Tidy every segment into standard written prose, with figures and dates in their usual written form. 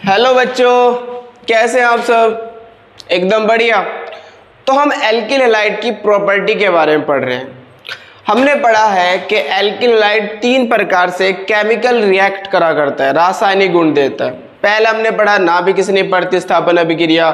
Hello बच्चों, कैसे हैं आप सब? एकदम बढ़िया। तो हम एल्किल हैलाइड की प्रॉपर्टी के बारे में पढ़ रहे हैं। हमने पढ़ा है कि एल्किल हैलाइड 3 प्रकार से केमिकल रिएक्ट करा करता है, रासायनिक गुण देता है। पहला हमने पढ़ा नाभिक स्नेह प्रतिस्थापन अभिक्रिया,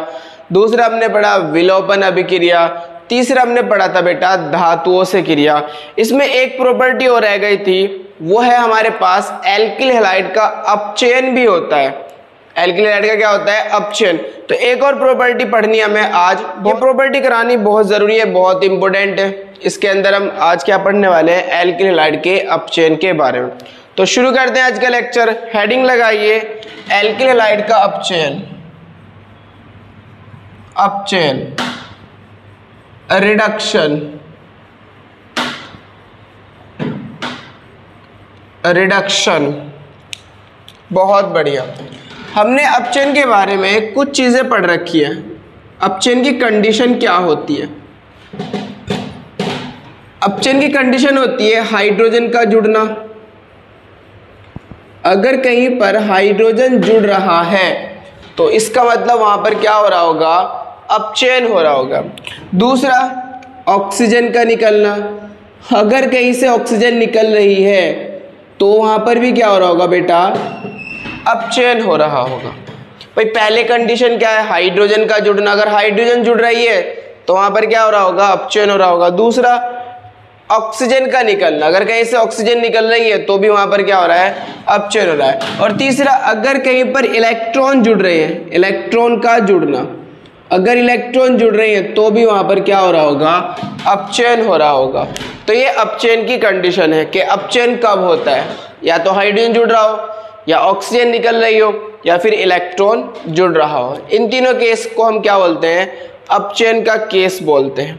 दूसरा हमने पढ़ा विलोपन अभिक्रिया, तीसरा हमने पढ़ा था बेटा धातुओं से क्रिया। इसमें एक प्रॉपर्टी और रह गई थी, वो है हमारे पास एल्किल हैलाइड का अपचयन भी होता है। एल्किल हैलाइड का क्या होता है? अपचयन। तो एक और प्रॉपर्टी पढ़नी है हमें आज। ये प्रॉपर्टी करानी बहुत जरूरी है, बहुत इंपॉर्टेंट है। इसके अंदर हम आज क्या पढ़ने वाले हैं? एल्किल हैलाइड के अपचयन के बारे में। तो शुरू करते हैं आज का लेक्चर। हेडिंग लगाइए एल्किल हैलाइड का अपचयन। अपचयन, रिडक्शन, रिडक्शन। बहुत बढ़िया। हमने अपचयन के बारे में कुछ चीजें पढ़ रखी है। अपचयन की कंडीशन क्या होती है? अपचयन की कंडीशन होती है हाइड्रोजन का जुड़ना। अगर कहीं पर हाइड्रोजन जुड़ रहा है तो इसका मतलब वहां पर क्या हो रहा होगा? अपचयन हो रहा होगा। दूसरा, ऑक्सीजन का निकलना। अगर कहीं से ऑक्सीजन निकल रही है तो वहां पर भी क्या हो रहा होगा बेटा? अपचयन हो रहा होगा। भाई पहले कंडीशन क्या है? हाइड्रोजन का जुड़ना। अगर हाइड्रोजन जुड़ रही है तो वहां पर क्या हो रहा होगा? अपचयन हो रहा होगा। दूसरा, ऑक्सीजन का निकलना। अगर कहीं से ऑक्सीजन निकल रही है तो भी वहां पर क्या हो रहा है? अपचयन हो रहा है। और तीसरा, अगर कहीं पर इलेक्ट्रॉन जुड़ रहे हैं, इलेक्ट्रॉन का जुड़ना। अगर इलेक्ट्रॉन जुड़ रहे हैं तो भी वहां पर क्या हो रहा होगा? अपचयन हो रहा होगा। तो ये अपचयन की कंडीशन है कि अपचयन कब होता है? या तो हाइड्रोजन जुड़ रहा हो, या ऑक्सीजन निकल रही हो, या फिर इलेक्ट्रॉन जुड़ रहा हो। इन तीनों केस को हम क्या बोलते हैं? अपचयन का केस बोलते हैं।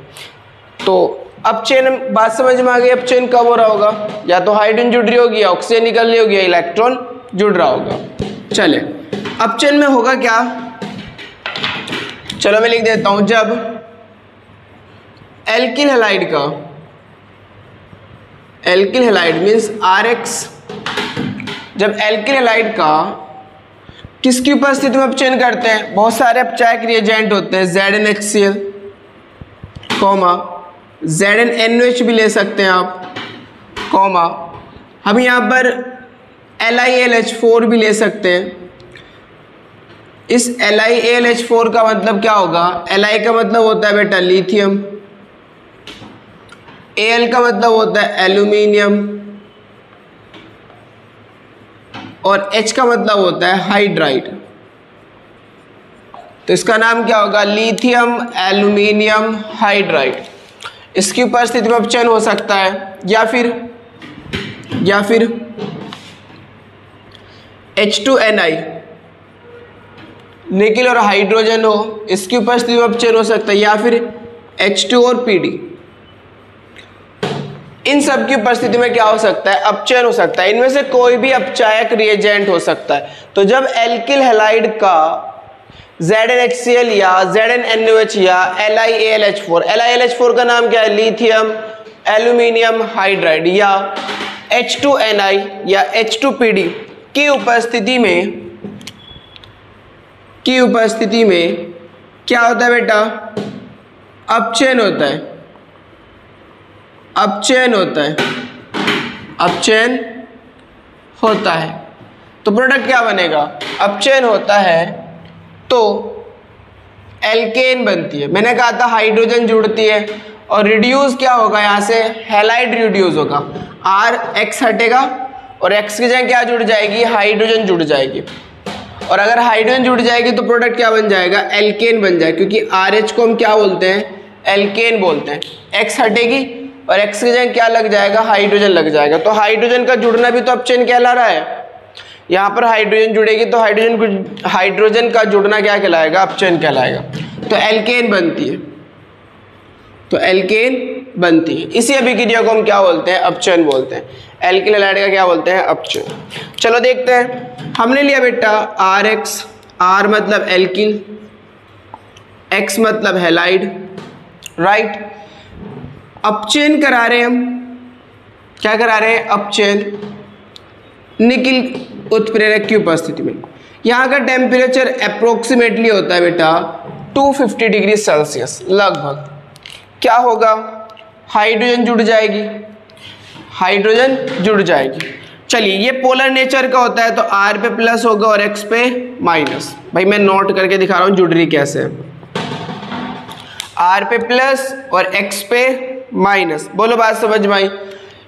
तो अपचयन, बात समझ में आ गई? अपचयन कब हो रहा होगा? या तो हाइड्रोजन जुड़ रही होगी, या ऑक्सीजन निकल रही होगी, या इलेक्ट्रॉन जुड़ रहा होगा। चले, अपचयन में होगा क्या? चलो मैं लिख देता हूं। जब एल्किल हैलाइड का, एल्किल हैलाइड मीन्स RX, जब एल्किल हैलाइड का किसकी उपस्थिति में अपचयन करते हैं? बहुत सारे अपचायक रिएजेंट होते हैं, ZnHCl, ZnNOH भी ले सकते हैं आप, कॉमा हम यहाँ पर LiAlH4 भी ले सकते हैं। इस LiAlH4 का मतलब क्या होगा? Li का मतलब होता है बेटा लिथियम, Al का मतलब होता है एल्यूमिनियम, और H का मतलब होता है हाइड्राइड। तो इसका नाम क्या होगा? Lithium aluminium hydride. इसकी उपस्थिति में अपचयन हो सकता है। या फिर H2Ni, निकेल और हाइड्रोजन हो, इसकी उपस्थिति में अपचयन हो सकता है। या फिर H2 और PD, इन सब की उपस्थिति में क्या हो सकता है? अपचयन हो सकता है। इनमें से कोई भी अपचायक रिएजेंट हो सकता है। तो जब एल्किल हैलाइड का ZnHCl या ZnNOH या LiAlH4, LiAlH4 का नाम क्या है? लिथियम एल्यूमिनियम हाइड्राइड, या H2Ni या H2PD की उपस्थिति में क्या होता है बेटा? अपचयन होता है। अपचयन होता है, अपचयन होता है। तो प्रोडक्ट क्या बनेगा? अपचयन होता है तो एल्केन बनती है। मैंने कहा था हाइड्रोजन जुड़ती है, और रिड्यूस क्या होगा? यहाँ से हैलाइड रिड्यूस होगा। RX हटेगा और X की जगह क्या जुड़ जाएगी? हाइड्रोजन जुड़ जाएगी। और अगर हाइड्रोजन जुड़ जाएगी तो प्रोडक्ट क्या बन जाएगा? एल्केन बन जाएगा, क्योंकि RH को हम क्या बोलते हैं? एल्केन बोलते हैं। X हटेगी और X की जगह क्या लग जाएगा? हाइड्रोजन लग जाएगा। तो हाइड्रोजन का जुड़ना भी तो अपचयन कहला रहा है। यहाँ पर हाइड्रोजन जुड़ेगी तो हाइड्रोजन का जुड़ना क्या कहलाएगा? अपचयन कहलाएगा। तो एल्केन बनती है, तो एल्केन बनती है। इसी अभिक्रिया को हम क्या बोलते हैं? अपचयन बोलते हैं। एल्किल हैलाइड का क्या बोलते हैं? अपचयन। चलो देखते हैं। हमने लिया बेटा RX, R मतलब एल्किल, X मतलब हैलाइड, राइट। अपचयन करा रहे हैं हम, क्या करा रहे हैं? अपचयन निकिल उत्प्रेरक की उपस्थिति में। यहाँ का टेम्परेचर अप्रोक्सीमेटली होता है बेटा 250 डिग्री सेल्सियस लगभग। क्या होगा, हाइड्रोजन जुड़ जाएगी, हाइड्रोजन जुड़ जाएगी। चलिए ये पोलर नेचर का होता है तो R पे प्लस होगा और X पे माइनस। भाई मैं नोट करके दिखा रहा हूँ जुड़ रही कैसे है। R पे प्लस और X पे माइनस। बोलो बात समझ में आई।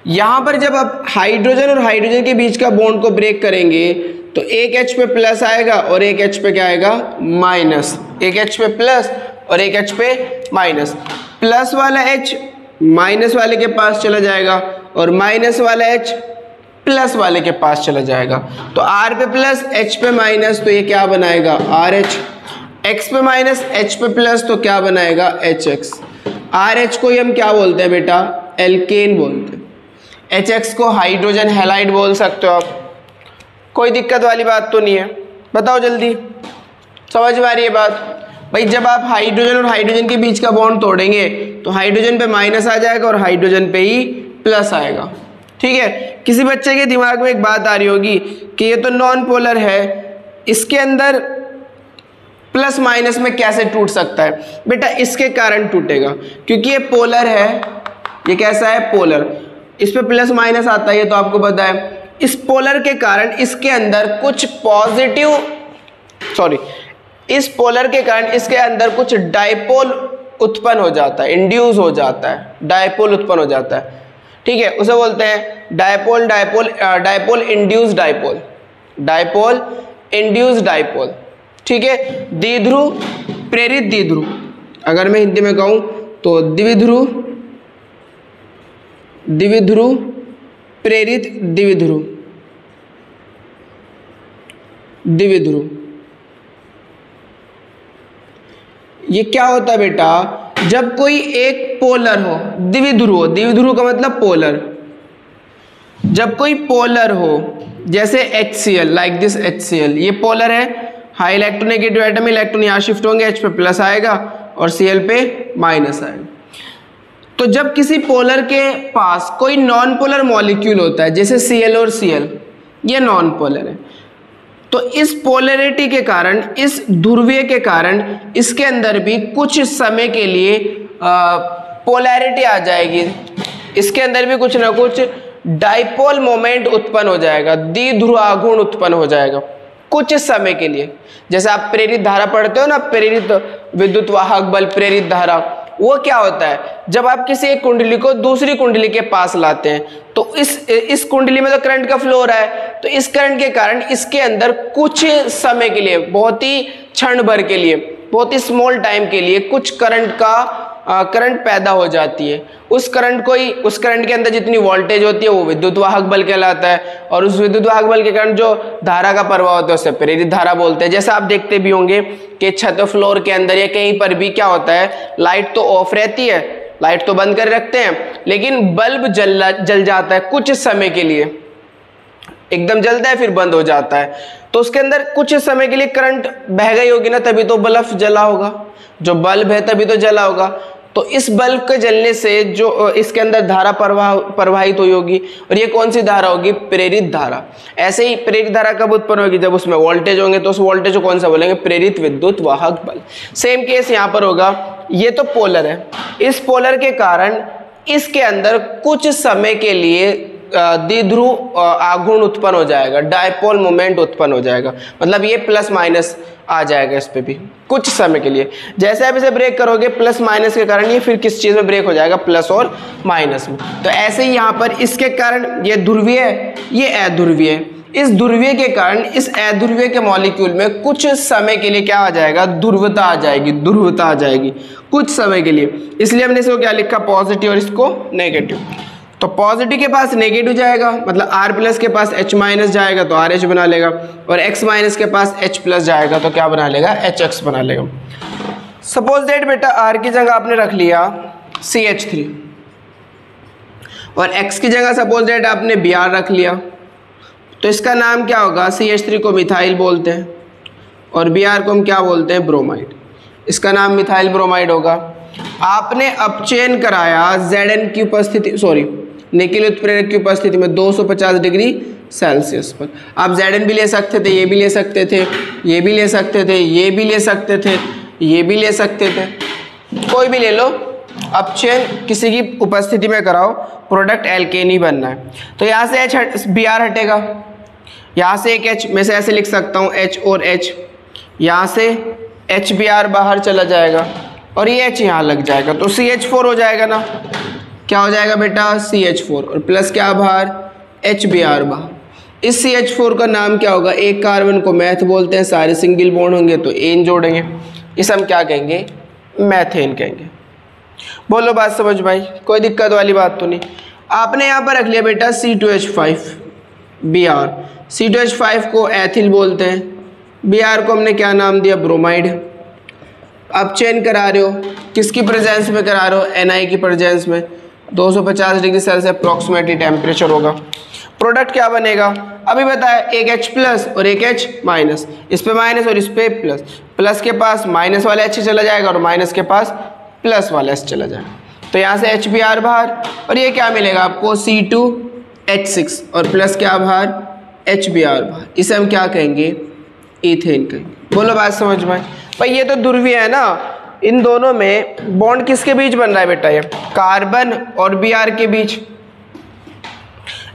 यहाँ पर जब आप हाइड्रोजन और हाइड्रोजन के बीच का बॉन्ड को ब्रेक करेंगे तो एक H पे प्लस आएगा और एक H पे क्या आएगा, माइनस। एक H पे प्लस और एक H पे माइनस। प्लस वाला H माइनस वाले के पास चला जाएगा और माइनस वाला H प्लस वाले के पास चला जाएगा। तो R पे प्लस H पे माइनस तो ये क्या बनाएगा, RH। X पे माइनस H पे प्लस तो क्या बनाएगा, HX। RH को ही हम क्या बोलते हैं बेटा, एल्केन बोलते हैं। HX को हाइड्रोजन हैलाइड बोल सकते हो आप। कोई दिक्कत वाली बात तो नहीं है, बताओ जल्दी, समझ में आ रही है बात। भाई जब आप हाइड्रोजन और हाइड्रोजन के बीच का बॉन्ड तोड़ेंगे तो हाइड्रोजन पे माइनस आ जाएगा और हाइड्रोजन पे ही प्लस आएगा। ठीक है, किसी बच्चे के दिमाग में एक बात आ रही होगी कि ये तो नॉन पोलर है, इसके अंदर प्लस माइनस में कैसे टूट सकता है। बेटा इसके कारण टूटेगा क्योंकि ये पोलर है। ये कैसा है, पोलर। इस पे प्लस माइनस आता है, ये तो आपको पता है। इस पोलर के कारण इसके अंदर कुछ पॉजिटिव, सॉरी, इस पोलर के कारण इसके अंदर कुछ डाइपोल उत्पन्न हो जाता है, इंड्यूस हो जाता है, डाइपोल उत्पन्न हो जाता है। ठीक है, उसे बोलते हैं dipole, dipole induce dipole, dipole induce dipole. ठीक है, द्विध्रुव प्रेरित द्विध्रुव, अगर मैं हिंदी में कहूं तो द्विध्रुव, द्विध्रुव प्रेरित द्विध्रुव, द्विध्रुव। ये क्या होता है बेटा, जब कोई एक पोलर हो, द्विध्रुव, द्विध्रुव का मतलब पोलर। जब कोई पोलर हो जैसे HCl, लाइक दिस HCl, ये पोलर है, हाई इलेक्ट्रोनेगेटिव एटम, इलेक्ट्रॉन यहाँ शिफ्ट होंगे, H पे प्लस आएगा और Cl पे माइनस आएगा। तो जब किसी पोलर के पास कोई नॉन पोलर मॉलिक्यूल होता है जैसे Cl और Cl, ये नॉन पोलर है, तो इस पोलरिटी के कारण, इस ध्रुवीय के कारण इसके अंदर भी कुछ समय के लिए पोलैरिटी आ जाएगी। इसके अंदर भी कुछ ना कुछ डाइपोल मोमेंट उत्पन्न हो जाएगा, द्विध्रुवाघूर्ण उत्पन्न हो जाएगा कुछ समय के लिए। जैसे आप प्रेरित धारा पढ़ते हो ना, प्रेरित विद्युत वाहक बल, प्रेरित धारा, वो क्या होता है, जब आप किसी एक कुंडली को दूसरी कुंडली के पास लाते हैं तो इस कुंडली में तो करंट का फ्लो हो रहा है, तो इस करंट के कारण इसके अंदर कुछ समय के लिए, बहुत ही क्षण भर के लिए, बहुत ही स्मॉल टाइम के लिए कुछ करंट पैदा हो जाती है। उस करंट के अंदर जितनी वोल्टेज होती है वो विद्युत वाहक बल कहलाता है, और उस विद्युत वाहक बल के कारण जो धारा का प्रवाह होता है उसे प्रेरित धारा बोलते हैं। जैसे आप देखते भी होंगे कि छत फ्लोर के अंदर या कहीं पर भी क्या होता है, लाइट तो ऑफ रहती है, लाइट तो बंद कर रखते हैं, लेकिन बल्ब जल जाता है कुछ समय के लिए, एकदम जलता है फिर बंद हो जाता है, तो उसके अंदर कुछ समय के लिए करंट बह गई होगी ना, तभी तो बल्ब जला होगा, जो बल्ब है तभी तो जला होगा। तो इस बल्ब के जलने से जो इसके अंदर धारा प्रवाहित हुई होगी, और ये कौन सी धारा होगी, प्रेरित धारा। ऐसे ही प्रेरित धारा कब उत्पन्न होगी, जब उसमें वोल्टेज होंगे, तो उस वोल्टेज को कौन सा बोलेंगे, प्रेरित विद्युत वाहक बल। सेम केस यहाँ पर होगा, ये तो पोलर है, इस पोलर के कारण इसके अंदर कुछ समय के लिए द्विध्रुव आघूर्ण उत्पन्न हो जाएगा, डायपोल मोमेंट उत्पन्न हो जाएगा, मतलब ये प्लस माइनस आ जाएगा इस पे भी कुछ समय के लिए। जैसे आप इसे ब्रेक करोगे प्लस माइनस के कारण ये फिर किस चीज में ब्रेक हो जाएगा, प्लस और माइनस में। तो ऐसे ही यहाँ पर इसके कारण ये ध्रुवीय है, ये अध्रुवीय है, इस ध्रुवीय के कारण इस अध्रुवीय के मॉलिक्यूल में कुछ समय के लिए क्या आ जाएगा, ध्रुवता आ जाएगी, ध्रुवता आ जाएगी कुछ समय के लिए। इसलिए हमने इसको क्या लिखा, पॉजिटिव और इसको नेगेटिव। तो पॉजिटिव के पास नेगेटिव जाएगा, मतलब R प्लस के पास H माइनस जाएगा तो RH बना लेगा, और X माइनस के पास H प्लस जाएगा तो क्या बना लेगा, HX बना लेगा। सपोज दैट बेटा R की जगह आपने रख लिया CH3 और X की जगह सपोज दैट आपने Br रख लिया, तो इसका नाम क्या होगा, CH3 को मिथाइल बोलते हैं और Br को हम क्या बोलते हैं, ब्रोमाइड। इसका नाम मिथाइल ब्रोमाइड होगा। आपने अपचयन कराया Zn की उपस्थिति, सॉरी निकेल उत्प्रेरक की उपस्थिति में 250 डिग्री सेल्सियस पर। आप Zn भी ले सकते थे, ये भी ले सकते थे, ये भी ले सकते थे, ये भी ले सकते थे, ये भी ले सकते थे, कोई भी ले लो। अपचयन किसी की उपस्थिति में कराओ, प्रोडक्ट एल्केन ही बनना है। तो यहाँ से Br हटेगा, यहाँ से एक H में से ऐसे लिख सकता हूँ H और H, यहाँ से HBr बाहर चला जाएगा और ये H यहाँ लग जाएगा तो CH4 हो जाएगा ना। क्या हो जाएगा बेटा? CH4 और प्लस क्या बाहर? HBr बाहर। इस CH4 का नाम क्या होगा? एक कार्बन को मैथ बोलते हैं, सारे सिंगल बॉन्ड होंगे तो एन जोड़ेंगे, इसे हम क्या कहेंगे? मैथेन कहेंगे। बोलो बात समझ भाई, कोई दिक्कत वाली बात तो नहीं। आपने यहाँ पर रख लिया बेटा C2H5Br, C2H5 को एथिल बोलते हैं, Br को हमने क्या नाम दिया? ब्रोमाइड। अब चेन करा रहे हो, किसकी प्रेजेंस में करा रहे हो? Na की प्रेजेंस में। 250 डिग्री सेल्सियस अप्रॉक्सीमेटली टेम्परेचर होगा। प्रोडक्ट क्या बनेगा? अभी बताया, एक H प्लस और एक H माइनस, इस पे माइनस और इस पे प्लस, प्लस के पास माइनस वाला H चला जाएगा और माइनस के पास प्लस वाला H चला जाएगा। तो यहाँ से HBr बाहर और ये क्या मिलेगा आपको? C2H6 और प्लस क्या बाहर? HBr बाहर। इसे हम क्या कहेंगे? ईथेन कहेंगे। बोलो बात समझ में भाई। ये तो ध्रुवीय है ना, इन दोनों में बॉन्ड किसके बीच बन रहा है बेटा? ये कार्बन और Br के बीच।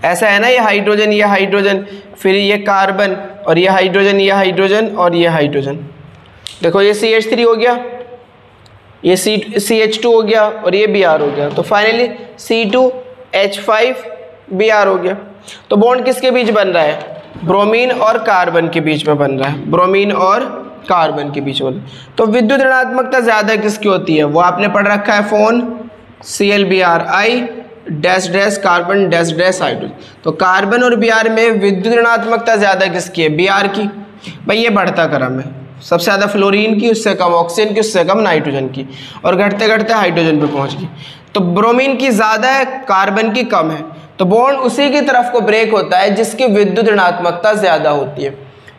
ऐसा है ना, ये हाइड्रोजन, फिर ये कार्बन और ये हाइड्रोजन और ये हाइड्रोजन। देखो ये CH3 हो गया, ये CH2 हो गया और ये Br हो गया, तो फाइनली C2H5Br हो गया। तो बॉन्ड किसके बीच बन रहा है? ब्रोमीन और कार्बन के बीच में बन रहा है, ब्रोमीन और कार्बन के बीच में। तो विद्युत ऋणात्मकता ज्यादा किसकी होती है? वो आपने पढ़ रखा है, phone ClBr dash dash carbon dash dash hydrogen. तो कार्बन और Br में विद्युत ऋणात्मकता ज्यादा किसकी है? Br की। भाई ये बढ़ता क्रम है, सबसे ज़्यादा फ्लोरीन की, उससे कम ऑक्सीजन की, उससे कम नाइट्रोजन की, और घटते घटते हाइड्रोजन पे पहुंच गई। तो ब्रोमीन की ज़्यादा है, कार्बन की कम है, तो बॉन्ड उसी की तरफ को ब्रेक होता है जिसकी विद्युत ऋणात्मकता ज़्यादा होती है।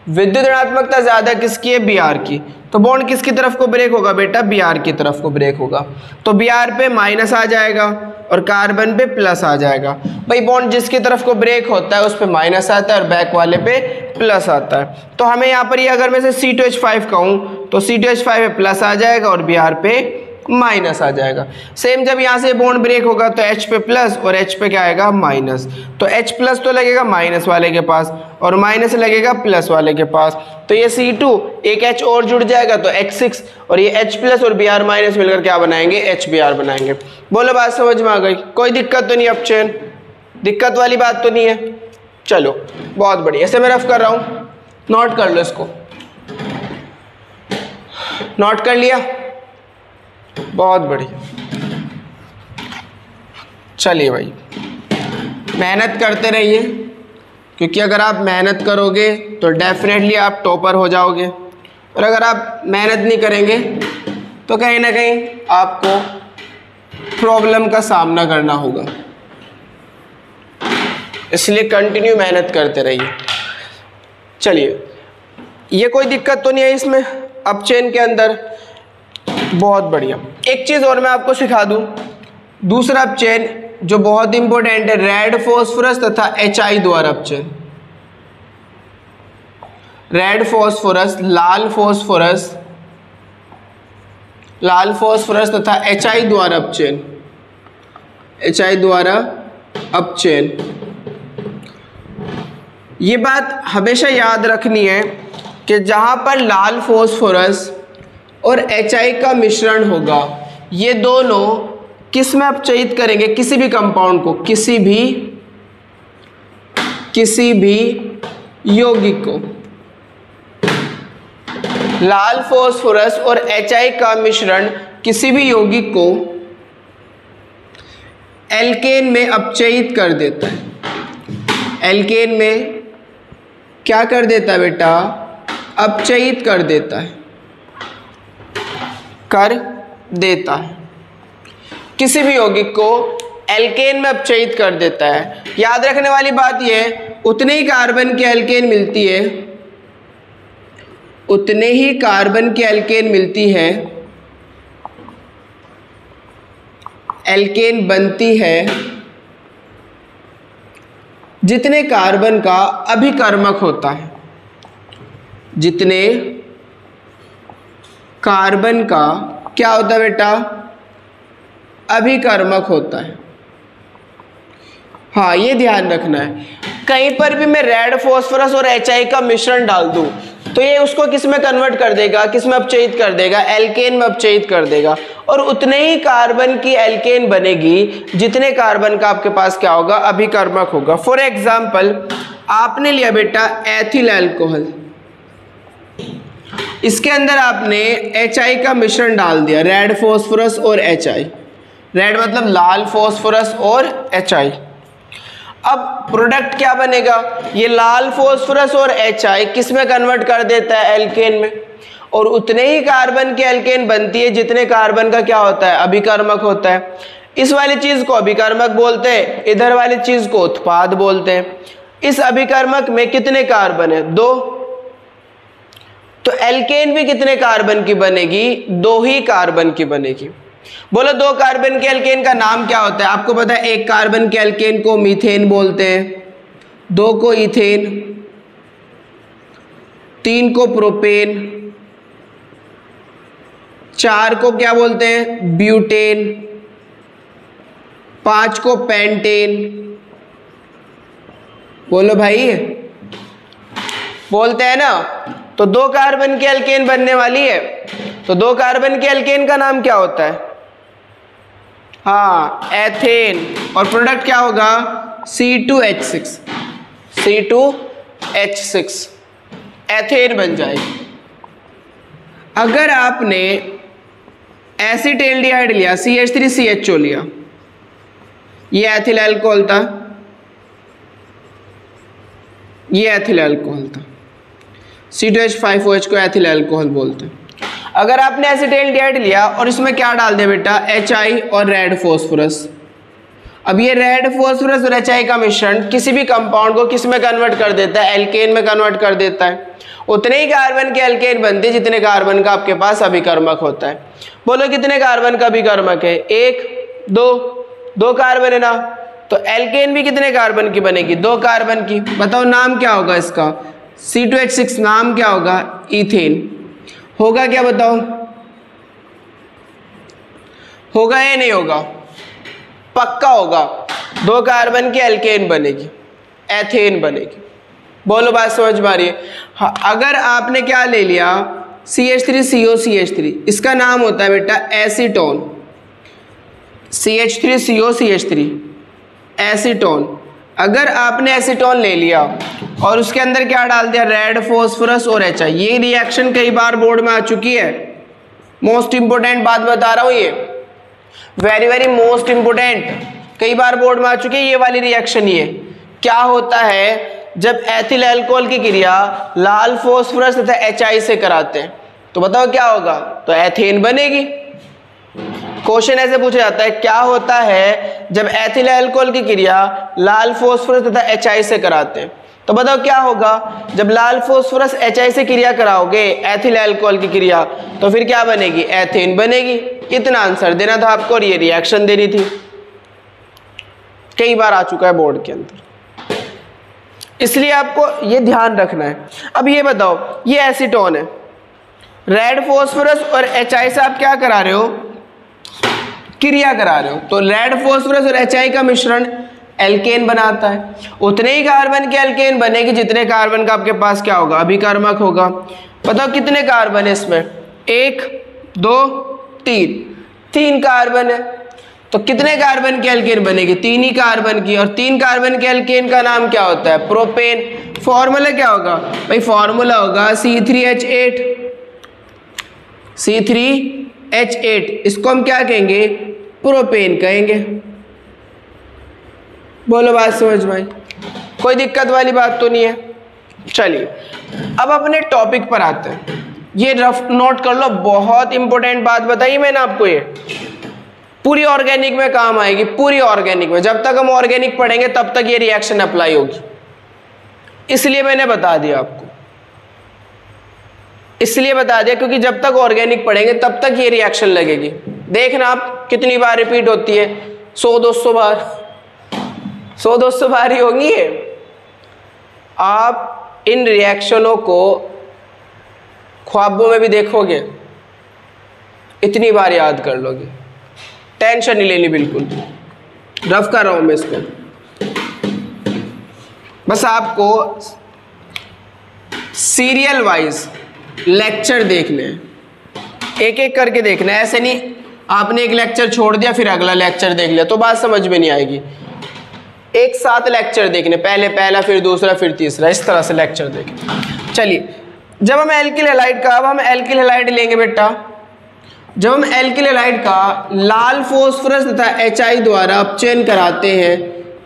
विद्युत ऋणात्मकता ज़्यादा किसकी है? Br की। तो बॉन्ड किसकी तरफ को ब्रेक होगा बेटा? Br की तरफ को ब्रेक होगा। तो Br पे माइनस आ जाएगा और कार्बन पे प्लस आ जाएगा। भाई बॉन्ड जिसकी तरफ को ब्रेक होता है उस पे माइनस आता है और बैक वाले पे प्लस आता है। तो हमें यहाँ पर ये अगर मैं से C2H5 कहूँ तो C2H5 पे प्लस आ जाएगा और Br पे माइनस आ जाएगा। सेम जब यहाँ से बॉन्ड ब्रेक होगा तो H पे प्लस और H पे क्या आएगा? माइनस। तो H प्लस तो लगेगा माइनस वाले के पास और माइनस लगेगा प्लस वाले के पास। तो ये C2 एक H और जुड़ जाएगा तो H6 और ये H प्लस और Br माइनस मिलकर क्या बनाएंगे? HBr बनाएंगे। बोलो बात समझ में आ गई? कोई दिक्कत तो नहीं? अपचयन दिक्कत वाली बात तो नहीं है? चलो बहुत बढ़िया। ऐसे मैं रफ कर रहा हूँ, नोट कर लो इसको। नोट कर लिया? बहुत बढ़िया। चलिए भाई, मेहनत करते रहिए, क्योंकि अगर आप मेहनत करोगे तो डेफिनेटली आप टॉपर हो जाओगे, और अगर आप मेहनत नहीं करेंगे तो कहीं ना कहीं आपको प्रॉब्लम का सामना करना होगा। इसलिए कंटिन्यू मेहनत करते रहिए। चलिए, ये कोई दिक्कत तो नहीं है इसमें अपचयन के अंदर? बहुत बढ़िया। एक चीज़ और मैं आपको सिखा दूं, दूसरा अपचयन जो बहुत इंपॉर्टेंट है, रेड फॉस्फोरस तथा HI द्वारा अपचयन। रेड फॉस्फोरस, लाल फॉस्फोरस तथा HI द्वारा अपचयन, HI द्वारा अपचयन। ये बात हमेशा याद रखनी है कि जहां पर लाल फॉस्फोरस और HI का मिश्रण होगा, ये दोनों किस में अपचयित करेंगे? किसी भी कंपाउंड को, किसी भी यौगिक को। लाल फॉस्फोरस और HI का मिश्रण किसी भी यौगिक को एल्केन में अपचयित कर देता है। एल्केन में क्या कर देता है बेटा? अपचयित कर देता है, किसी भी यौगिक को एल्केन में अपचयित कर देता है। याद रखने वाली बात यह है, उतने ही कार्बन की एल्केन मिलती है, उतने ही कार्बन की एल्केन मिलती है, एल्केन बनती है जितने कार्बन का अभिकर्मक होता है, जितने कार्बन का क्या होता है बेटा, अभिकर्मक होता है। हाँ, ये ध्यान रखना है, कहीं पर भी मैं रेड फॉस्फोरस और HI का मिश्रण डाल दूं तो ये उसको किस में कन्वर्ट कर देगा, किस में अपचयित कर देगा, एल्केन में अपचयित कर देगा, और उतने ही कार्बन की एल्केन बनेगी जितने कार्बन का आपके पास क्या होगा, अभिकर्मक होगा। फॉर एग्जाम्पल आपने लिया बेटा एथिल अल्कोहल, इसके अंदर आपने HI का मिश्रण डाल दिया, रेड फॉस्फोरस और HI, रेड मतलब लाल फॉस्फोरस और HI। अब प्रोडक्ट क्या बनेगा, ये लाल फॉस्फोरस और HI किस में कन्वर्ट कर देता है, एल्केन में, और उतने ही कार्बन की एल्केन बनती है जितने कार्बन का क्या होता है, अभिकर्मक होता है। इस वाली चीज को अभिकर्मक बोलते हैं, इधर वाली चीज को उत्पाद बोलते हैं। इस अभिकर्मक में कितने कार्बन है, 2, तो एल्केन भी कितने कार्बन की बनेगी, 2 ही कार्बन की बनेगी। बोलो 2 कार्बन के एल्केन का नाम क्या होता है, आपको पता है 1 कार्बन के एल्केन को मीथेन बोलते हैं, 2 को इथेन, 3 को प्रोपेन, 4 को क्या बोलते हैं, ब्यूटेन, 5 को पेंटेन। बोलो भाई, बोलते हैं ना। तो 2 कार्बन की एल्केन बनने वाली है, तो 2 कार्बन के एल्केन का नाम क्या होता है, हाँ एथेन, और प्रोडक्ट क्या होगा, C2H6, C2H6 एथेन बन जाएगी। अगर आपने एसिटेल्डिहाइड लिया, CH3CHO लिया, ये एथिल अल्कोहल था, ये एथिल अल्कोहल था, C2H5OH को एथिल अल्कोहल बोलते हैं। अगर आपने एसिटेल्डिहाइड लिया और इसमें क्या डाल दिया बेटा, HI और रेड फॉस्फोरस। अब ये रेड फॉस्फोरस और HI का मिश्रण किसी भी कंपाउंड को किस में कन्वर्ट कर देता है, एल्केन में कन्वर्ट कर देता है। उतने ही कार्बन के एल्केन बनते हैं जितने कार्बन का आपके पास अभिकर्मक होता है। बोलो कितने कार्बन का अभिकर्मक है, 1, 2 कार्बन है ना, तो एल्केन भी कितने कार्बन की बनेगी, 2 कार्बन की। बताओ नाम क्या होगा इसका, C2H6, नाम क्या होगा, इथेन। होगा क्या बताओ, होगा या नहीं होगा, पक्का होगा, 2 कार्बन की एल्केन बनेगी, एथेन बनेगी। बोलो बात समझ में आ रही है। हाँ, अगर आपने क्या ले लिया, CH3COCH3, इसका नाम होता है बेटा एसीटोन, CH3COCH3 एसीटोन। अगर आपने एसीटोन ले लिया और उसके अंदर क्या डाल दिया, रेड फॉस्फोरस और HI, ये रिएक्शन कई बार बोर्ड में आ चुकी है, मोस्ट इंपोर्टेंट बात बता रहा हूं, ये वेरी वेरी मोस्ट इंपोर्टेंट, कई बार बोर्ड में आ चुकी है ये वाली रिएक्शन। ये क्या होता है, जब एथिल अल्कोहल की क्रिया लाल फॉस्फोरस तथा HI से कराते हैं तो बताओ क्या होगा, तो एथेन बनेगी। क्वेश्चन ऐसे पूछा जाता है, क्या होता है जब एथिल अल्कोहल की क्रिया लाल फॉस्फोरस तथा HI से कराते हैं, तो बताओ क्या होगा, जब लाल फॉस्फोरस HI से क्रिया कराओगे एथिल अल्कोहल की क्रिया, तो फिर क्या बनेगी, एथेन बनेगी। इतना आंसर देना था आपको और ये रिएक्शन देनी थी, कई बार आ चुका है बोर्ड के अंदर, इसलिए आपको ये ध्यान रखना है। अब ये बताओ, ये एसीटोन है, रेड फॉस्फोरस और HI से आप क्या करा रहे हो, क्रिया करा रहे हो, तो रेड फॉस्फोरस और HI का मिश्रण एल्केन बनाता है। उतने ही कार्बन के एल्केन बनेगी जितने कार्बन का आपके पास क्या होगा, अभिकर्मक होगा। बताओ कितने कार्बन है इसमें, 1, 2, 3 कार्बन है, तो कितने कार्बन की एल्केन बनेगी, 3 ही कार्बन की, और 3 कार्बन के एल्केन का नाम क्या होता है, प्रोपेन। फॉर्मूला क्या होगा भाई, फॉर्मूला होगा C3H8, C3H8, इसको हम क्या कहेंगे, प्रोपेन कहेंगे। बोलो बात समझ में आई, कोई दिक्कत वाली बात तो नहीं है। चलिए अब अपने टॉपिक पर आते हैं, ये रफ नोट कर लो, बहुत इंपॉर्टेंट बात बताई मैंने आपको, ये पूरी ऑर्गेनिक में काम आएगी, पूरी ऑर्गेनिक में। जब तक हम ऑर्गेनिक पढ़ेंगे तब तक ये रिएक्शन अप्लाई होगी, इसलिए मैंने बता दिया आपको, इसलिए बता दिया क्योंकि जब तक ऑर्गेनिक पढ़ेंगे तब तक ये रिएक्शन लगेगी। देखना आप कितनी बार रिपीट होती है, 100-200 बार, 100-200 बार ही होंगी ये, आप इन रिएक्शनों को ख्वाबों में भी देखोगे, इतनी बार याद कर लोगे, टेंशन नहीं लेनी, बिल्कुल रफ कर रहा हूं मैं इसको। बस आपको सीरियल वाइज लेक्चर देखने हैं, एक एक करके देखना है। ऐसे नहीं आपने एक लेक्चर छोड़ दिया फिर अगला लेक्चर देख लिया तो बात समझ में नहीं आएगी। एक साथ लेक्चर देखने, पहले पहला फिर दूसरा फिर तीसरा, इस तरह से लेक्चर देखें। चलिए, जब हम एल्किल हैलाइड का, अब हम एल्किल हैलाइड लेंगे बेटा। जब हम एल्किल हैलाइड का लाल फॉस्फोरस तथा HI द्वारा अपचयन कराते हैं,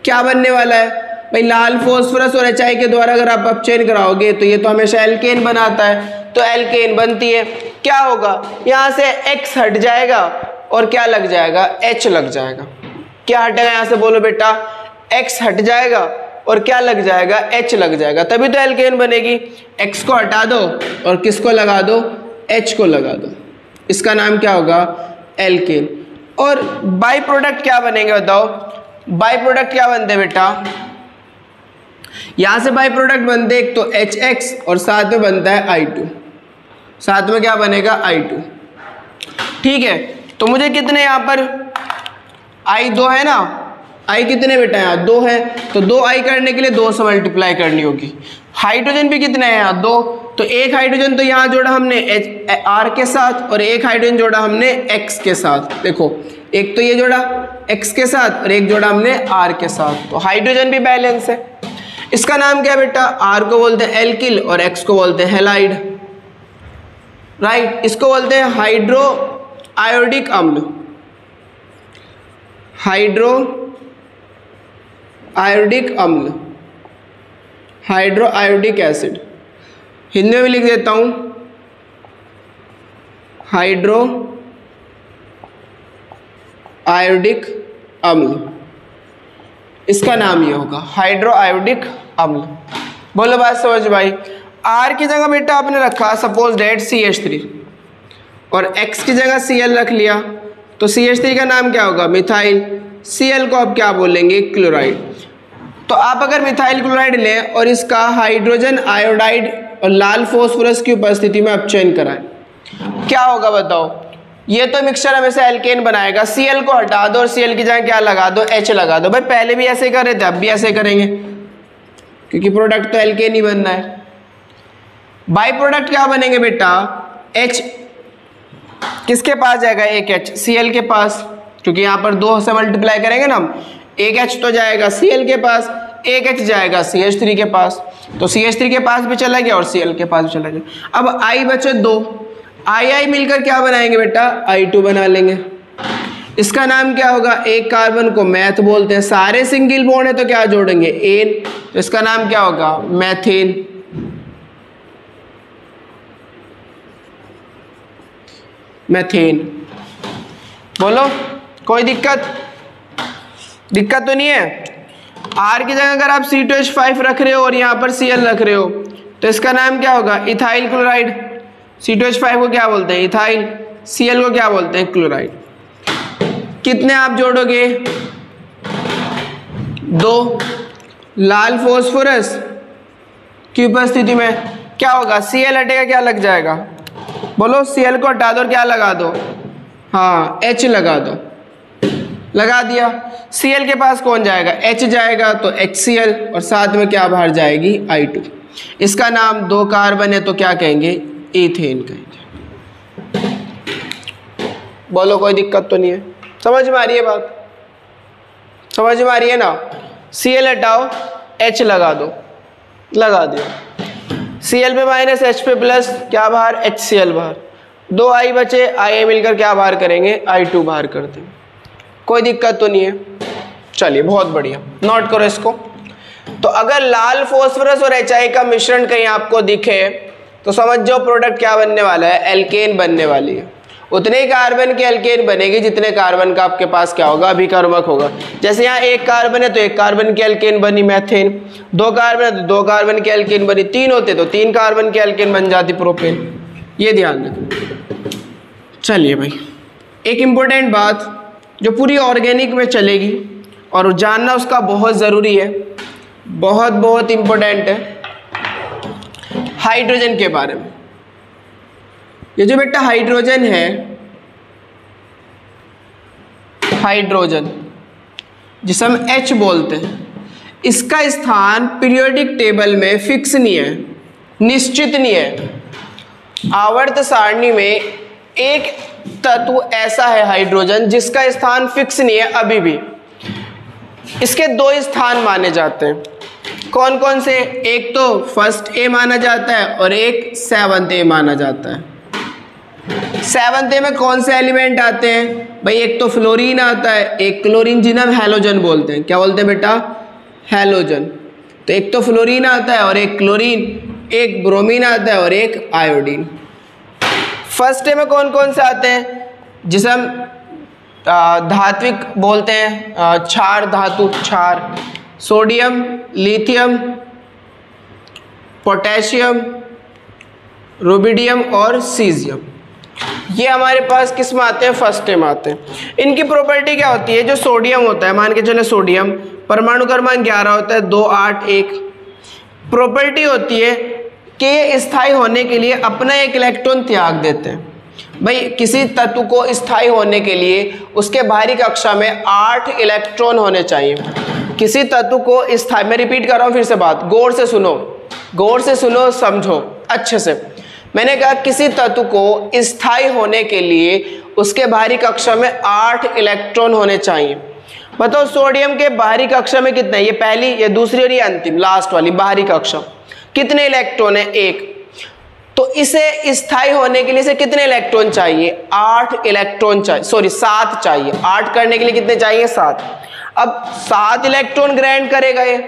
क्या बनने वाला है भाई? लाल फॉस्फोरस और HI के द्वारा अगर आप अपचयन कराओगे तो ये तो हमेशा एल्केन बनाता है, तो एल्केन बनती है। क्या होगा, यहाँ से X हट जाएगा और क्या लग जाएगा? H लग जाएगा। क्या हटेगा यहाँ से, बोलो बेटा? X हट जाएगा और क्या लग जाएगा? H लग जाएगा, तभी तो एल्केन बनेगी। X को हटा दो और किसको लगा दो? H को लगा दो, इसका नाम क्या होगा? एल्केन। और बाई प्रोडक्ट क्या बनेंगे बताओ? बाई प्रोडक्ट क्या बनते बेटा? यहां से बाई प्रोडक्ट बनते एक तो HX और साथ में बनता है I2, साथ में क्या बनेगा? I2। ठीक है, तो मुझे कितने यहाँ पर I2 है ना, I कितने बेटा? यहाँ 2 है, तो 2I करने के लिए 2 से मल्टीप्लाई करनी होगी। हाइड्रोजन भी कितने हैं यहाँ? 2, तो एक हाइड्रोजन तो यहाँ जोड़ा हमने R के साथ और एक हाइड्रोजन जोड़ा हमने X के साथ। देखो, एक तो ये जोड़ा X के साथ और एक जोड़ा हमने R के साथ, तो हाइड्रोजन भी बैलेंस है। इसका नाम क्या है बेटा? R को बोलते हैं एल्किल और X को बोलते हैं हैलाइड, राइट। इसको बोलते हैं हाइड्रो आयोडिक अम्ल, हाइड्रो आयोडिक अम्ल, हाइड्रो आयोडिक एसिड। हिंदी में भी लिख देता हूं, हाइड्रो आयोडिक अम्ल, इसका नाम ये होगा हाइड्रो आयोडिक अम्ल। बोलो बात समझ भाई। R की जगह बेटा आपने रखा सपोज डेट CH3 और X की जगह Cl रख लिया, तो CH3 का नाम क्या होगा? मिथाइल। Cl को आप क्या बोलेंगे? क्लोराइड। तो आप अगर मिथाइल क्लोराइड लें और इसका हाइड्रोजन आयोडाइड और लाल फॉस्फोरस की उपस्थिति में अपचयन कराएं, क्या होगा बताओ? ये तो मिक्सचर हमेशा एल्केन बनाएगा। Cl को हटा दो और Cl की जगह क्या लगा दो? H लगा दो। भाई पहले भी ऐसे कर रहे थे, अब भी ऐसे करेंगे, क्योंकि प्रोडक्ट तो एल्केन ही बनना है। बाई प्रोडक्ट क्या बनेंगे बेटा? H किसके पास जाएगा? एक H Cl के पास, क्योंकि यहाँ पर 2 से मल्टीप्लाई करेंगे ना हम, एक H तो जाएगा Cl के पास, एक H जाएगा CH3 के पास, तो CH3 के पास भी चला गया और Cl के पास भी चला गया। अब I बचे 2, I मिलकर क्या बनाएंगे बेटा? I2 बना लेंगे। इसका नाम क्या होगा? एक कार्बन को मैथ बोलते हैं, सारे सिंगल बॉन्ड है तो क्या जोड़ेंगे? एन, तो इसका नाम क्या होगा? मैथेन। मैथेन। बोलो, कोई दिक्कत तो नहीं है? R की जगह अगर आप C2H5 रख रहे हो और यहाँ पर Cl रख रहे हो तो इसका नाम क्या होगा? Ethyl chloride. C2H5 को क्या बोलते हैं? इथाइल। Cl को क्या बोलते हैं? क्लोराइड। कितने आप जोड़ोगे? 2। लाल फॉस्फोरस की उपस्थिति में क्या होगा? Cl हटेगा, क्या लग जाएगा? बोलो, Cl को हटा दो और क्या लगा दो? हाँ, H लगा दो। लगा दिया। Cl के पास कौन जाएगा? H जाएगा, तो HCl और साथ में क्या बाहर जाएगी? I2। इसका नाम 2 कार्बन है तो क्या कहेंगे? ईथेन कहेंगे। बोलो, कोई दिक्कत तो नहीं है? समझ में आ रही है बात? समझ में आ रही है ना? Cl हटाओ, H लगा दो, लगा दिया। Cl पे माइनस H पे प्लस, क्या बाहर? HCl बाहर। 2 I बचे, I मिलकर क्या बाहर करेंगे? I2 बाहर कर देंगे। कोई दिक्कत तो नहीं है? चलिए, बहुत बढ़िया, नोट करो इसको। तो अगर लाल फॉस्फोरस और HI का मिश्रण कहीं आपको दिखे तो समझ जाओ प्रोडक्ट क्या बनने वाला है? एल्केन बनने वाली है। उतने ही कार्बन की एल्केन बनेगी जितने कार्बन का आपके पास क्या होगा? अभिकर्मक होगा। जैसे यहाँ 1 कार्बन है तो 1 कार्बन की एल्केन बनी मैथेन, 2 कार्बन है तो 2 कार्बन की एल्केन बनी, 3 होते तो 3 कार्बन की एल्केन बन जाती प्रोपेन। ये ध्यान रखना। चलिए भाई, एक इम्पोर्टेंट बात जो पूरी ऑर्गेनिक में चलेगी और जानना उसका बहुत ज़रूरी है, बहुत इम्पोर्टेंट है। हाइड्रोजन के बारे में। ये जो बेटा हाइड्रोजन है, हाइड्रोजन जिसे हम H बोलते हैं, इसका स्थान पीरियोडिक टेबल में फिक्स नहीं है, निश्चित नहीं है। आवर्त सारणी में एक तत्व ऐसा है हाइड्रोजन जिसका स्थान फिक्स नहीं है अभी भी। इसके दो स्थान माने जाते हैं। कौन कौन से? एक तो फर्स्ट ए माना जाता है और एक सेवंथ ए माना जाता है। सेवंथ ए में कौन से एलिमेंट आते हैं भाई? एक तो फ्लोरीन आता है, एक क्लोरीन, जिन्हें हम हैलोजन बोलते हैं। क्या बोलते हैं बेटा? हैलोजन। तो एक तो फ्लोरीन आता है और एक क्लोरीन, एक ब्रोमीन आता है और एक आयोडीन। फर्स्ट ए में कौन कौन से आते हैं? जिसे हम धात्विक बोलते हैं, क्षार धातु, क्षार, सोडियम, लिथियम, पोटेशियम, रुबिडियम और सीजियम। ये हमारे पास किस में आते हैं? फर्स्ट में आते हैं। इनकी प्रॉपर्टी क्या होती है? जो सोडियम होता है, मान के चले सोडियम, परमाणु क्रमांक 11 होता है, 2 8 1। प्रॉपर्टी होती है कि ये स्थायी होने के लिए अपना एक इलेक्ट्रॉन त्याग देते हैं। भाई किसी तत्व को स्थायी होने के लिए उसके बाहरी कक्षा में 8 इलेक्ट्रॉन होने चाहिए। किसी तत्व को स्थायी, मैं रिपीट कर रहा हूँ फिर से बात, गौर से सुनो, गौर से सुनो, समझो अच्छे से। मैंने कहा किसी तत्व को स्थायी होने के लिए उसके बाहरी कक्षा में 8 इलेक्ट्रॉन होने चाहिए। बताओ सोडियम के बाहरी कक्षा में कितने? ये पहली, ये दूसरी और ये अंतिम लास्ट वाली बाहरी कक्षा, कितने इलेक्ट्रॉन है? 1। तो इसे स्थायी होने के लिए इसे कितने इलेक्ट्रॉन चाहिए? 8 इलेक्ट्रॉन चाहिए, सॉरी 7 चाहिए। 8 करने के लिए कितने चाहिए? 7। अब 7 इलेक्ट्रॉन ग्रहण करेगा ये।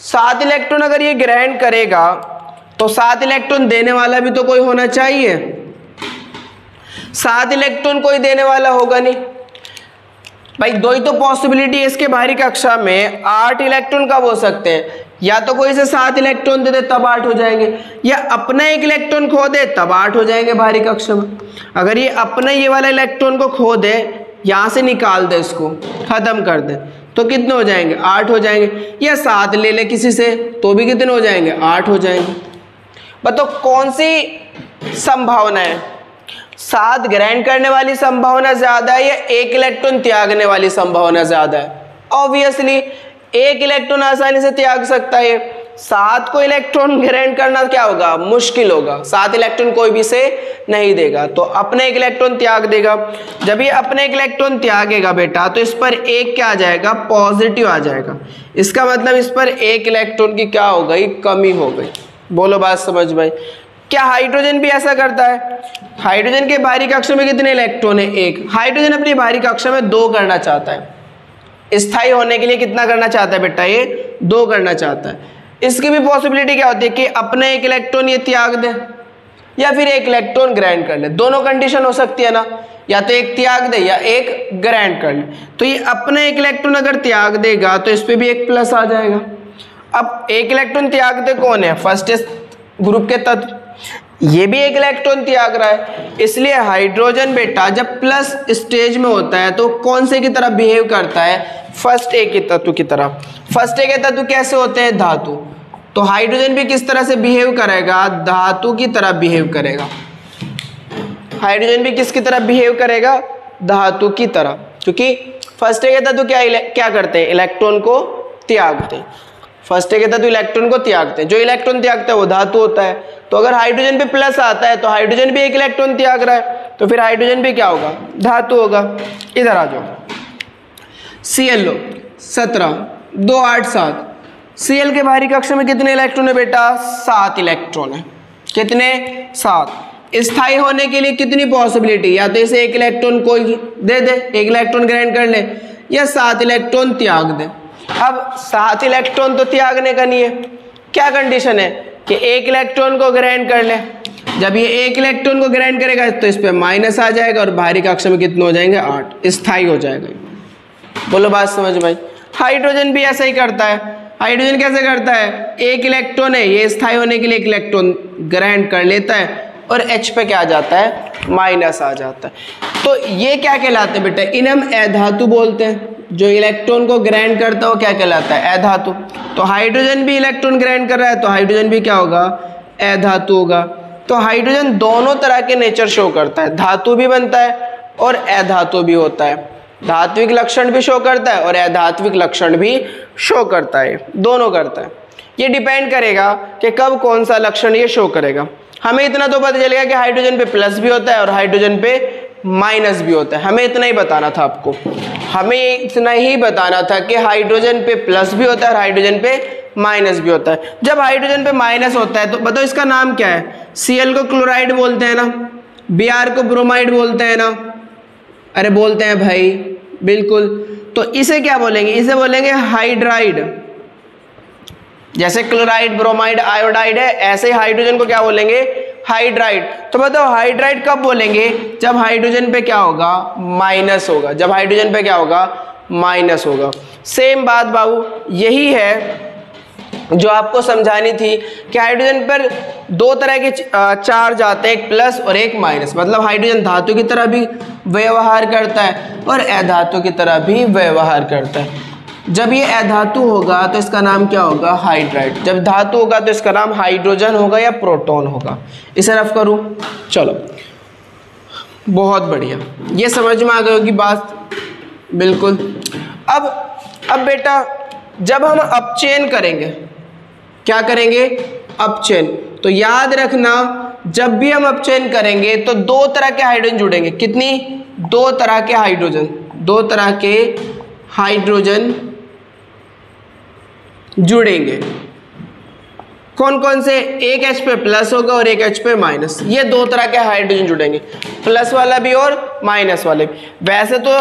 7 इलेक्ट्रॉन अगर ये ग्रहण करेगा तो 7 इलेक्ट्रॉन देने वाला भी तो कोई होना चाहिए। 7 इलेक्ट्रॉन कोई देने वाला होगा नहीं भाई। दो ही तो पॉसिबिलिटी है इसके बाहरी कक्षा में। 8 इलेक्ट्रॉन कब हो सकते हैं? या तो कोई से 7 इलेक्ट्रॉन दे दे तब 8 हो जाएंगे, या अपना एक इलेक्ट्रॉन खो दे तब 8 हो जाएंगे बाहरी कक्षा में। अगर ये अपना ये वाला इलेक्ट्रॉन को खो दे, यहाँ से निकाल दे, इसको खत्म कर दे, तो कितने हो जाएंगे? 8 हो जाएंगे। या 7 ले ले किसी से तो भी कितने हो जाएंगे? 8 हो जाएंगे। बताओ कौन सी संभावना है? 7 ग्रहण करने वाली संभावना ज्यादा है या 1 इलेक्ट्रॉन त्यागने वाली संभावना ज्यादा है? ऑब्वियसली 1 इलेक्ट्रॉन आसानी से त्याग सकता है। 7 को इलेक्ट्रॉन ग्रहण करना क्या होगा? मुश्किल होगा। 7 इलेक्ट्रॉन कोई भी से नहीं देगा, तो अपने 1 इलेक्ट्रॉन त्याग देगा। जब ये अपने 1 इलेक्ट्रॉन त्यागेगा बेटा, तो इस पर 1 क्या आ जाएगा? पॉजिटिव आ जाएगा। इसका मतलब इस पर 1 इलेक्ट्रॉन की क्या हो गई? कमी हो गई। बोलो बात समझ भाई। क्या हाइड्रोजन भी ऐसा करता है? हाइड्रोजन के बाहरी कक्षा में कितने इलेक्ट्रॉन है? 1। हाइड्रोजन अपनी बाहरी कक्षा में 2 करना चाहता है। स्थायी होने के लिए कितना करना चाहता है बेटा? ये 2 करना चाहता है। इसकी भी पॉसिबिलिटी क्या होती है कि अपने 1 इलेक्ट्रॉन ये त्याग दे या फिर 1 इलेक्ट्रॉन ग्रहण कर ले। दोनों कंडीशन हो सकती है ना, या तो 1 त्याग दे या 1 ग्रहण कर ले। तो ये अपने 1 इलेक्ट्रॉन अगर त्याग देगा तो इस पर भी 1 प्लस आ जाएगा। अब 1 इलेक्ट्रॉन त्यागते कौन है? फर्स्ट ग्रुप के तत्व। ये भी 1 इलेक्ट्रॉन त्याग रहा है, इसलिए हाइड्रोजन बेटा जब प्लस स्टेज में होता है तो कौन से की तरह बिहेव करता है? फर्स्ट ए के तत्व की तरह। फर्स्ट ए के तत्व कैसे होते हैं? धातु। तो हाइड्रोजन भी किस तरह से बिहेव करेगा? धातु की तरह बिहेव करेगा। हाइड्रोजन भी किसकी तरह बिहेव करेगा? धातु की तरह, क्योंकि फर्स्ट ए के तत्व क्या करते हैं? इलेक्ट्रॉन को त्यागते हैं। फर्स्ट ए के तत्व इलेक्ट्रॉन को त्यागते हैं। जो इलेक्ट्रॉन त्यागता है वो धातु होता है। तो अगर हाइड्रोजन पे प्लस आता है तो हाइड्रोजन भी 1 इलेक्ट्रॉन त्याग रहा है, तो फिर हाइड्रोजन भी क्या होगा? धातु होगा। इधर आ जाओ। Cl 17 2 8 7। Cl के बाहरी कक्षा में कितने इलेक्ट्रॉन है बेटा? 7 इलेक्ट्रॉन है। कितने? 7। स्थायी होने के लिए कितनी पॉसिबिलिटी? या तो इसे 1 इलेक्ट्रॉन कोई दे दे, 1 इलेक्ट्रॉन ग्रहण कर ले, या 7 इलेक्ट्रॉन त्याग दे। अब 7 इलेक्ट्रॉन तो त्यागने का नहीं है। क्या कंडीशन है? कि 1 इलेक्ट्रॉन को ग्रहण कर ले। जब ये 1 इलेक्ट्रॉन को ग्रहण करेगा तो इस पे माइनस आ जाएगा और बाहरी कक्षा में कितने हो जाएंगे? 8। स्थायी हो जाएगा। बोलो बात समझ भाई। हाइड्रोजन भी ऐसा ही करता है। हाइड्रोजन कैसे करता है? 1 इलेक्ट्रॉन है, ये स्थायी होने के लिए 1 इलेक्ट्रॉन ग्रहण कर लेता है और H पे क्या आ जाता है? माइनस आ जाता है। तो ये क्या कहलाते हैं बेटा? इन्हें हम अधातु बोलते हैं। जो इलेक्ट्रॉन को ग्रहण करता है वो क्या कहलाता है? अधातु। तो हाइड्रोजन भी इलेक्ट्रॉन ग्रहण कर रहा है तो हाइड्रोजन भी क्या होगा? अधातु होगा। तो हाइड्रोजन दोनों तरह के नेचर शो करता है, धातु भी बनता है और अधातु भी होता है। धात्विक लक्षण भी शो करता है और अधात्विक लक्षण भी शो करता है, दोनों करता है। ये डिपेंड करेगा कि कब कौन सा लक्षण ये शो करेगा। हमें इतना तो पता चलेगा कि हाइड्रोजन पे प्लस भी होता है और हाइड्रोजन पे माइनस भी होता है, हमें इतना ही बताना था आपको। हमें इतना ही बताना था कि हाइड्रोजन पे प्लस भी होता है और हाइड्रोजन पे माइनस भी होता है। जब हाइड्रोजन पे माइनस होता है तो बताओ इसका नाम क्या है? Cl को क्लोराइड बोलते हैं ना, Br को ब्रोमाइड बोलते हैं ना, अरे बोलते हैं भाई, बिल्कुल। तो इसे क्या बोलेंगे? इसे बोलेंगे हाइड्राइड। जैसे क्लोराइड, ब्रोमाइड, आयोडाइड है, ऐसे ही हाइड्रोजन को क्या बोलेंगे? हाइड्राइड। तो बताओ हाइड्राइड कब बोलेंगे? जब हाइड्रोजन पे क्या होगा? माइनस होगा। जब हाइड्रोजन पे क्या होगा? माइनस होगा। सेम बात बाबू यही है जो आपको समझानी थी कि हाइड्रोजन पर दो तरह के चार्ज आते हैं, एक प्लस और एक माइनस। मतलब हाइड्रोजन धातु की तरह भी व्यवहार करता है और अधातु की तरह भी व्यवहार करता है। जब ये अधातु होगा तो इसका नाम क्या होगा? हाइड्राइड। जब धातु होगा तो इसका नाम हाइड्रोजन होगा या प्रोटॉन होगा। इसे रफ करूं, चलो बहुत बढ़िया, ये समझ में आ गई होगी बात, बिल्कुल। अब बेटा जब हम अपचयन करेंगे, क्या करेंगे? अपचयन। तो याद रखना जब भी हम अपचयन करेंगे तो दो तरह के हाइड्रोजन जुड़ेंगे। कितनी? दो तरह के हाइड्रोजन, दो तरह के हाइड्रोजन जुड़ेंगे। कौन कौन से? एक H पे प्लस होगा और एक H पे माइनस। ये दो तरह के हाइड्रोजन जुड़ेंगे, प्लस वाला भी और माइनस वाले भी। वैसे तो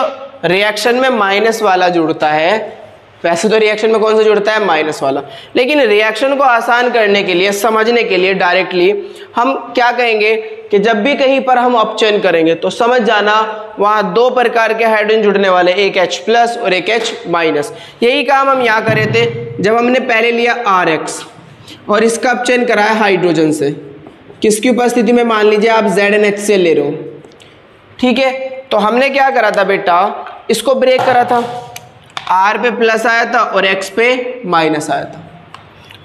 रिएक्शन में माइनस वाला जुड़ता है, वैसे तो रिएक्शन में कौन सा जुड़ता है? माइनस वाला। लेकिन रिएक्शन को आसान करने के लिए, समझने के लिए डायरेक्टली हम क्या कहेंगे कि जब भी कहीं पर हम अपचयन करेंगे तो समझ जाना वहाँ दो प्रकार के हाइड्रोजन जुड़ने वाले, एक H प्लस और एक H माइनस। यही काम हम यहाँ करे थे जब हमने पहले लिया RX और इसका अपचयन कराया हाइड्रोजन से। किसकी उपस्थिति में? मान लीजिए आप ZnHCl ले रहे हो, ठीक है। तो हमने क्या करा था बेटा? इसको ब्रेक करा था। R पे प्लस आया था और X पे माइनस आया था।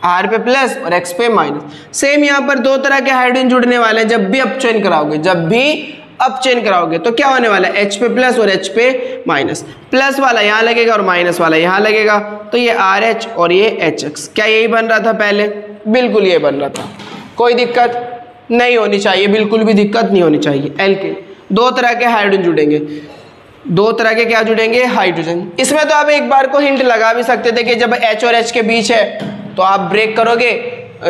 R पे प्लस और X पे माइनस। सेम यहाँ पर दो तरह के हाइड्रोजन जुड़ने वाले हैं। जब भी अपचयन कराओगे, जब भी अपचयन कराओगे तो क्या होने वाला है? H पे प्लस और H पे माइनस। प्लस वाला यहाँ लगेगा और माइनस वाला यहाँ लगेगा, तो ये RH और ये HX। क्या यही बन रहा था पहले? बिल्कुल ये बन रहा था। कोई दिक्कत नहीं होनी चाहिए, बिल्कुल भी दिक्कत नहीं होनी चाहिए। एल्केन, दो तरह के हाइड्रोजन जुड़ेंगे, दो तरह के क्या जुड़ेंगे? हाइड्रोजन। इसमें तो आप एक बार को हिंट लगा भी सकते थे कि जब H और H के बीच है तो आप ब्रेक करोगे,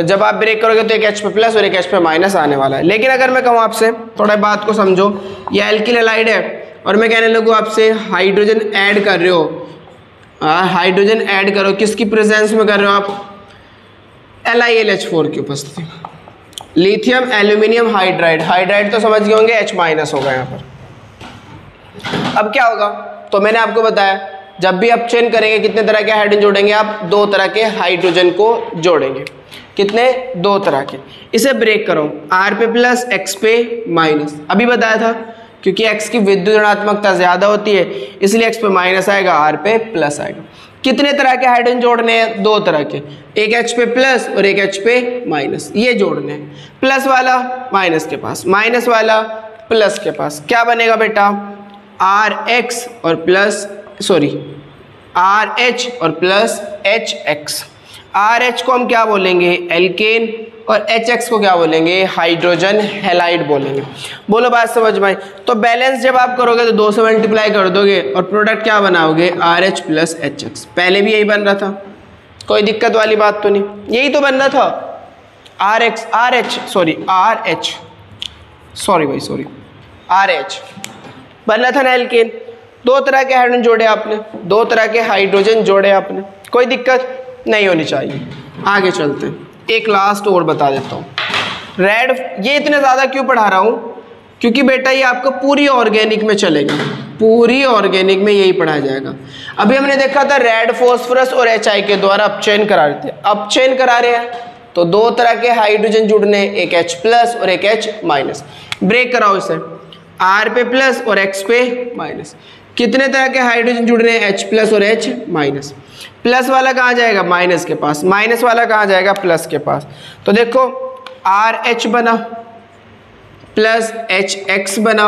जब आप ब्रेक करोगे तो एक H पे प्लस और एक H पे माइनस आने वाला है। लेकिन अगर मैं कहूँ आपसे, थोड़ा बात को समझो, ये एल्किल हैलाइड है और मैं कहने लगूँ आपसे हाइड्रोजन ऐड कर रहे हो, हाइड्रोजन ऐड करो, किसकी प्रेजेंस में कर रहे हो आप? LiLH4 की उपस्थिति। लिथियम एल्यूमिनियम हाइड्राइड, हाइड्राइड तो समझ गए होंगे, H माइनस होगा यहाँ पर। अब क्या होगा? तो मैंने आपको बताया जब भी अपचयन करेंगे कितने तरह के हाइड्रोजन जोड़ेंगे? आप दो तरह के हाइड्रोजन को जोड़ेंगे। कितने? दो तरह के। इसे ब्रेक करो, R पे प्लस X पे माइनस। अभी बताया था क्योंकि X की विद्युत ऋणात्मकता ज्यादा होती है इसलिए X पे माइनस आएगा, R पे प्लस आएगा। कितने तरह के हाइड्रोजन जोड़ने हैं? दो तरह के, एक H पे प्लस और एक H पे माइनस। ये जोड़ने हैं। प्लस वाला माइनस के पास, माइनस वाला प्लस के पास। क्या बनेगा बेटा? RH और प्लस RH और प्लस HX। RH को हम क्या बोलेंगे? एल्केन, और HX को क्या बोलेंगे? हाइड्रोजन हैलाइड बोलेंगे। बोलो बात समझ में आई? तो बैलेंस जब आप करोगे तो 2 से मल्टीप्लाई कर दोगे और प्रोडक्ट क्या बनाओगे? RH plus HX। पहले भी यही बन रहा था, कोई दिक्कत वाली बात तो नहीं, यही तो बन रहा था। RH बन रहा था ना एल्केन। दो तरह के हाइड्रोजन जोड़े आपने, दो तरह के हाइड्रोजन जोड़े आपने, कोई दिक्कत नहीं होनी चाहिए। आगे चलते हैं, एक लास्ट और बता देता हूँ। रेड, ये इतने ज़्यादा क्यों पढ़ा रहा हूँ? क्योंकि बेटा ये आपको पूरी ऑर्गेनिक में चलेगा, पूरी ऑर्गेनिक में यही पढ़ाया जाएगा। अभी हमने देखा था रेड फास्फोरस और HI के द्वारा अपचयन करा रहे थे, अपचयन करा रहे हैं तो दो तरह के हाइड्रोजन जुड़ने, एक H प्लस और एक H माइनस। ब्रेक कराओ इसे, R पे प्लस और X पे माइनस। कितने तरह के हाइड्रोजन जुड़ रहे हैं? H प्लस और H माइनस। प्लस वाला कहाँ जाएगा? माइनस के पास। माइनस वाला कहाँ जाएगा? प्लस के पास। तो देखो RH बना प्लस HX बना।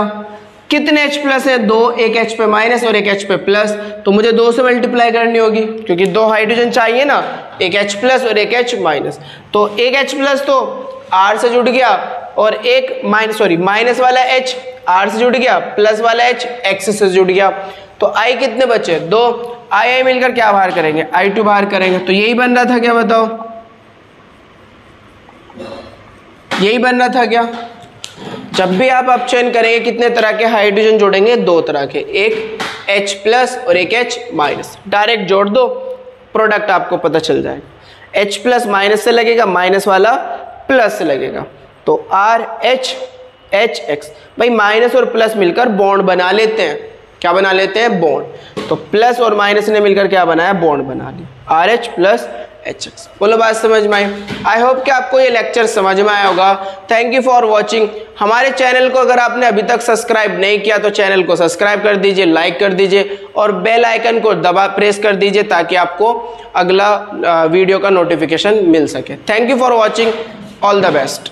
कितने H प्लस है? 2, एक H पे माइनस और एक H पे प्लस, तो मुझे 2 से मल्टीप्लाई करनी होगी क्योंकि 2 हाइड्रोजन चाहिए ना, एक H प्लस और एक H माइनस। तो एक H प्लस तो R से जुड़ गया और एक माइनस वाला H R से जुड़ गया, प्लस वाला H X से जुड़ गया। तो I कितने बचे? 2। I मिलकर क्या बाहर करेंगे? I2 बाहर करेंगे। तो यही बन रहा था क्या, बताओ? यही बन रहा था क्या? जब भी आप अपचयन करेंगे कितने तरह के हाइड्रोजन जोड़ेंगे? 2 तरह के, एक H प्लस और एक H माइनस। डायरेक्ट जोड़ दो, प्रोडक्ट आपको पता चल जाएगा। H प्लस माइनस से लगेगा, माइनस वाला प्लस से लगेगा, तो RH HX। भाई माइनस और प्लस मिलकर बॉन्ड बना लेते हैं। क्या बना लेते हैं? बॉन्ड। तो प्लस और माइनस ने मिलकर क्या बनाया? बॉन्ड बना लिया, RH प्लस HX। बोलो बात समझ में आई? आई होप कि आपको ये लेक्चर समझ में आया होगा। Thank you for watching. हमारे चैनल को अगर आपने अभी तक सब्सक्राइब नहीं किया तो चैनल को सब्सक्राइब कर दीजिए, लाइक कर दीजिए और बेल आइकन को प्रेस कर दीजिए ताकि आपको अगला वीडियो का नोटिफिकेशन मिल सके। Thank you for watching. All the best.